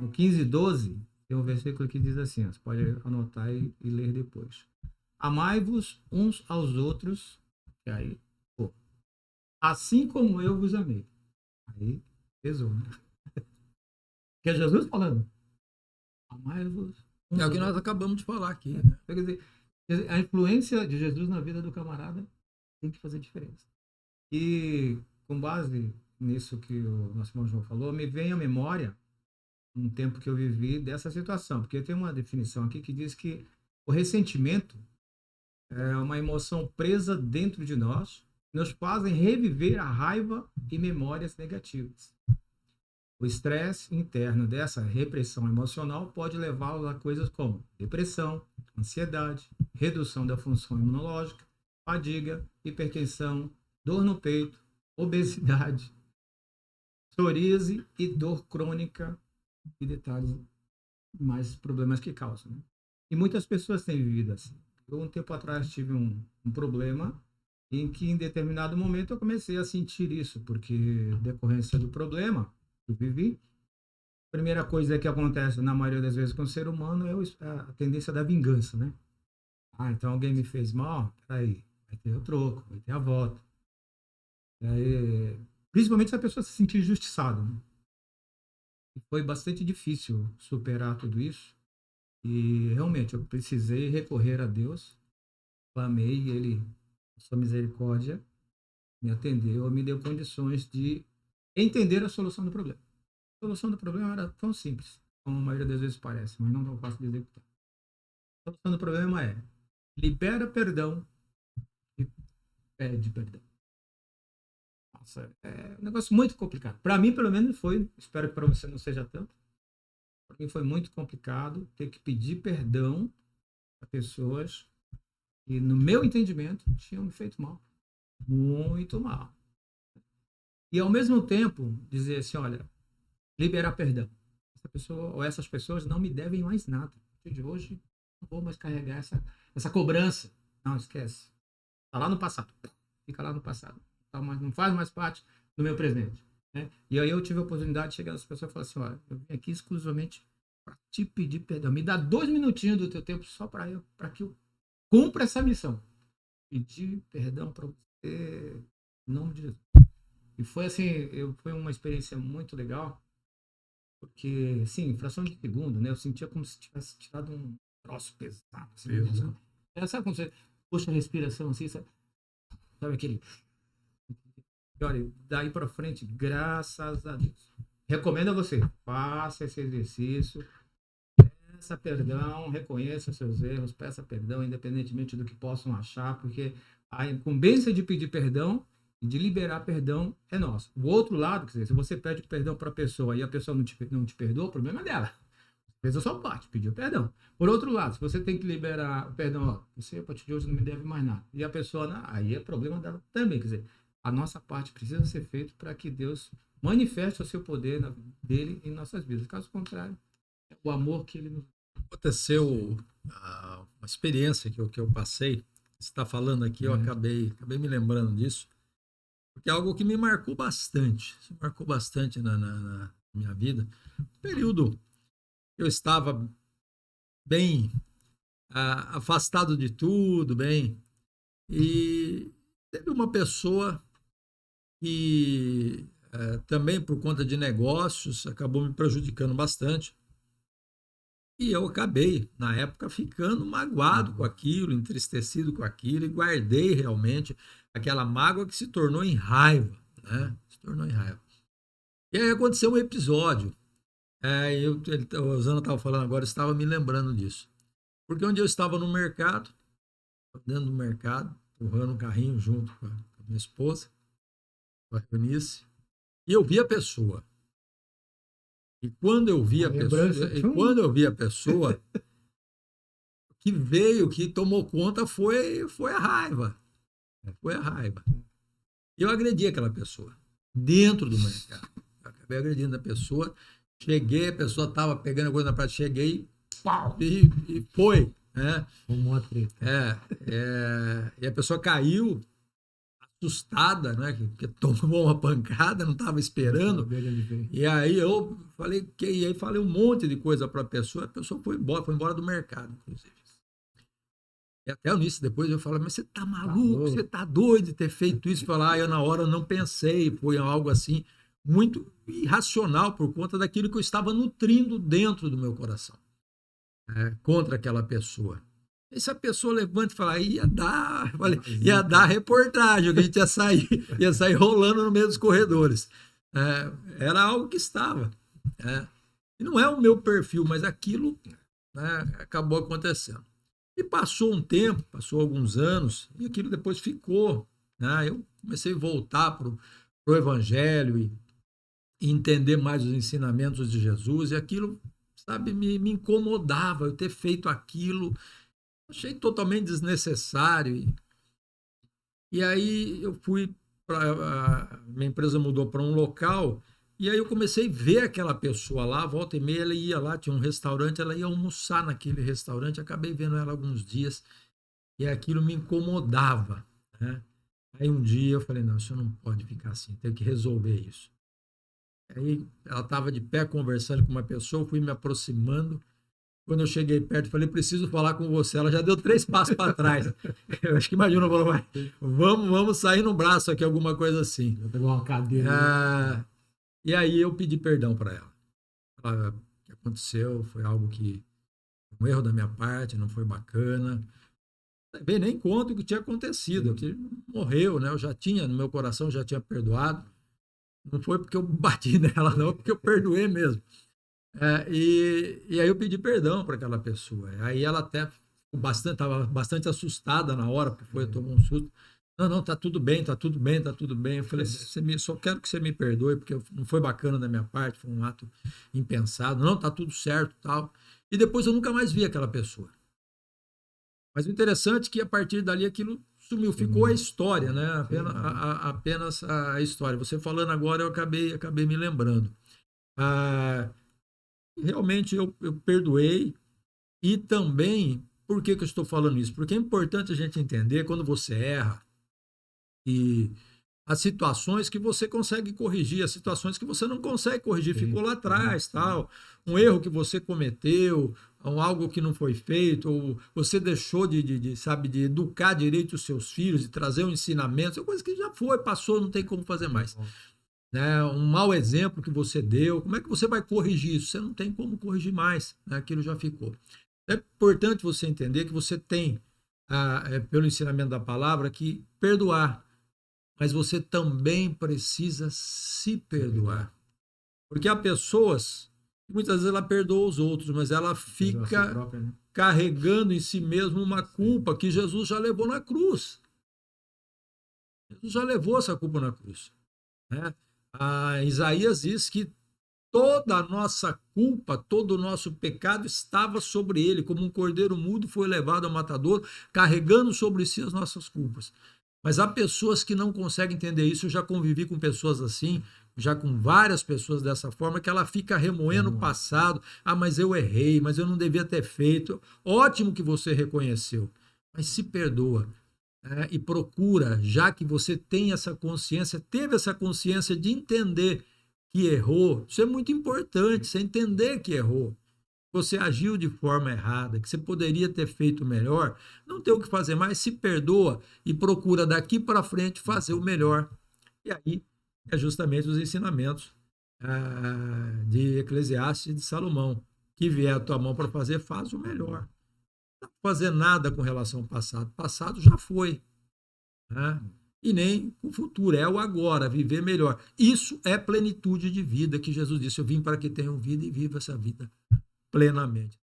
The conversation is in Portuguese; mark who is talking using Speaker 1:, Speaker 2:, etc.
Speaker 1: no 15:12, tem um versículo que diz assim, ó, você pode anotar e ler depois. Amai-vos uns aos outros, e aí, pô, assim como eu vos amei. Aí, pesou, né? Que é Jesus falando. Amai-vos
Speaker 2: É
Speaker 1: uns
Speaker 2: o que
Speaker 1: aos
Speaker 2: nós
Speaker 1: outros.
Speaker 2: acabamos de falar aqui, né?
Speaker 1: Quer dizer, a influência de Jesus na vida do camarada tem que fazer diferença. E com base nisso que o nosso irmão João falou, me vem à memória um tempo que eu vivi dessa situação, porque tem uma definição aqui que diz que o ressentimento é uma emoção presa dentro de nós, nos fazem reviver a raiva e memórias negativas. O estresse interno dessa repressão emocional pode levá-lo a coisas como depressão, ansiedade, redução da função imunológica, fadiga, hipertensão, dor no peito, obesidade, psoríase e dor crônica e detalhes mais problemas que causam. Né? E muitas pessoas têm vivido assim. Eu, um tempo atrás, tive um problema em que, em determinado momento, eu comecei a sentir isso, porque, decorrência do problema que eu vivi, a primeira coisa que acontece, na maioria das vezes, com o ser humano é a tendência da vingança, né? Ah, então alguém me fez mal? Peraí, vai ter o troco, vai ter a volta. Aí, principalmente se a pessoa se sentir injustiçada. Né? E foi bastante difícil superar tudo isso. E realmente eu precisei recorrer a Deus, clamei e Ele, com sua misericórdia, me atendeu, me deu condições de entender a solução do problema. A solução do problema era tão simples, como a maioria das vezes parece, mas não tão fácil de executar. A solução do problema é libera perdão e pede perdão. Nossa, é um negócio muito complicado. Para mim, pelo menos, foi, espero que para você não seja tanto, para mim foi muito complicado ter que pedir perdão a pessoas que, no meu entendimento, tinham me feito mal. Muito mal. E, ao mesmo tempo, dizer assim, olha, liberar perdão. Essa pessoa ou essas pessoas não me devem mais nada. A partir de hoje, não vou mais carregar essa cobrança. Não, esquece. Está lá no passado. Fica lá no passado. Não faz mais parte do meu presente. Né? E aí eu tive a oportunidade de chegar nessa pessoa e falar assim, olha, eu vim aqui exclusivamente para te pedir perdão. Me dá 2 minutinhos do teu tempo só para que eu cumpra essa missão. Pedir perdão para você em nome de Jesus. E foi assim, foi uma experiência muito legal, porque, sim, fração de segundo, né? Eu sentia como se tivesse tirado um troço pesado. Assim,
Speaker 2: Peso.
Speaker 1: sabe quando você puxa a respiração assim, sabe aquele... E olha, daí para frente, graças a Deus. Recomendo a você, faça esse exercício, peça perdão, reconheça seus erros, peça perdão, independentemente do que possam achar, porque a incumbência de pedir perdão e de liberar perdão é nossa. O outro lado, quer dizer, se você pede perdão para a pessoa e a pessoa não te perdoa, o problema é dela. Fez a sua parte, pediu perdão. Por outro lado, se você tem que liberar o perdão, ó, você a partir de hoje não me deve mais nada. E a pessoa, não, aí é problema dela também. Quer dizer, a nossa parte precisa ser feita para que Deus manifeste o seu poder dele em nossas vidas. Caso contrário, é o amor que ele nos...
Speaker 2: Aconteceu uma experiência que eu passei. Você está falando aqui, eu acabei me lembrando disso, porque é algo que me marcou bastante. Isso marcou bastante na minha vida. Um período eu estava bem afastado de tudo, bem. E teve uma pessoa que também por conta de negócios acabou me prejudicando bastante. E eu acabei, na época, ficando magoado com aquilo, entristecido com aquilo, e guardei realmente aquela mágoa que se tornou em raiva, né? Se tornou em raiva. E aí aconteceu um episódio. O Zana estava falando agora, eu estava me lembrando disso. Porque um dia eu estava no mercado, dentro do mercado, empurrando um carrinho junto com a minha esposa, com a Eunice, e eu vi a pessoa. E quando eu vi a pessoa, que veio, que tomou conta foi a raiva. Foi a raiva. E eu agredi aquela pessoa dentro do mercado. Eu acabei agredindo a pessoa. Cheguei, a pessoa estava pegando a coisa na praia, cheguei pau, e foi. Né?
Speaker 1: Uma treta.
Speaker 2: E a pessoa caiu, assustada, né? Que tomou uma pancada, não estava esperando. E aí eu falei, e aí falei um monte de coisa para a pessoa foi embora do mercado, inclusive. E até o início, depois eu falo, mas você tá maluco, você tá doido de ter feito isso? Falar, eu na hora não pensei, foi algo assim, muito irracional por conta daquilo que eu estava nutrindo dentro do meu coração, contra aquela pessoa. E se a pessoa levanta e falar, ia dar reportagem, que a gente ia sair rolando no meio dos corredores. Era algo que estava. E não é o meu perfil, mas aquilo, né, acabou acontecendo. E passou um tempo, passou alguns anos, e aquilo depois ficou. Né? Eu comecei a voltar para o Evangelho e entender mais os ensinamentos de Jesus, e aquilo, sabe, me incomodava eu ter feito aquilo. Achei totalmente desnecessário. E aí eu fui minha empresa mudou para um local, e aí eu comecei a ver aquela pessoa lá, volta e meia, ela ia lá, tinha um restaurante, ela ia almoçar naquele restaurante, acabei vendo ela alguns dias, e aquilo me incomodava, né? Aí um dia eu falei, não, isso não pode ficar assim, tem que resolver isso. Aí ela estava de pé conversando com uma pessoa, fui me aproximando. Quando eu cheguei perto, falei, preciso falar com você. Ela já deu 3 passos para trás. Eu acho que imagina, falou, vamos sair no braço aqui, alguma coisa assim.
Speaker 1: Já pegou uma cadeira.
Speaker 2: E aí eu pedi perdão para ela. O que aconteceu foi algo que, um erro da minha parte, não foi bacana. Não nem conta o que tinha acontecido, que morreu, né? Eu já tinha, no meu coração, já tinha perdoado. Não foi porque eu bati nela, não, porque eu perdoei mesmo. E aí eu pedi perdão para aquela pessoa. Aí ela até estava bastante assustada na hora, porque tomou um susto. Não, tá tudo bem, tá tudo bem, tá tudo bem. Eu falei, só quero que você me perdoe, porque não foi bacana da minha parte, foi um ato impensado. Não, tá tudo certo, tal. E depois eu nunca mais vi aquela pessoa. Mas o interessante é que a partir dali aquilo sumiu, ficou a história, né? Apenas a história. Você falando agora, eu acabei me lembrando. Realmente eu perdoei. E também, por que eu estou falando isso? Porque é importante a gente entender quando você erra e as situações que você consegue corrigir, as situações que você não consegue corrigir, ficou lá atrás, tal, um erro que você cometeu, algo que não foi feito, ou você deixou de educar direito os seus filhos, de trazer um ensinamento, é coisa que já foi, passou, não tem como fazer mais. Né, um mau exemplo que você deu, como é que você vai corrigir isso? Você não tem como corrigir mais, né? Aquilo já ficou. É importante você entender que você tem, pelo ensinamento da palavra, que perdoar, mas você também precisa se perdoar. Porque há pessoas que muitas vezes ela perdoa os outros, mas ela fica carregando em si mesmo uma culpa que Jesus já levou na cruz. Jesus já levou essa culpa na cruz, né? Isaías diz que toda a nossa culpa, todo o nosso pecado estava sobre ele, como um cordeiro mudo foi levado ao matador, carregando sobre si as nossas culpas. Mas há pessoas que não conseguem entender isso. Eu já convivi com pessoas assim, já com várias pessoas dessa forma, que ela fica remoendo o passado. Mas eu errei, mas eu não devia ter feito. Ótimo que você reconheceu, mas se perdoa. E procura, já que você tem essa consciência, teve essa consciência de entender que errou, isso é muito importante, você entender que errou, você agiu de forma errada, que você poderia ter feito melhor, não tem o que fazer mais, se perdoa e procura daqui para frente fazer o melhor. E aí é justamente os ensinamentos de Eclesiastes e de Salomão, que vier a tua mão para fazer, faz o melhor. Não fazer nada com relação ao passado. O passado já foi, né? E nem o futuro, é o agora, viver melhor. Isso é plenitude de vida, que Jesus disse, eu vim para que tenham vida e viva essa vida plenamente.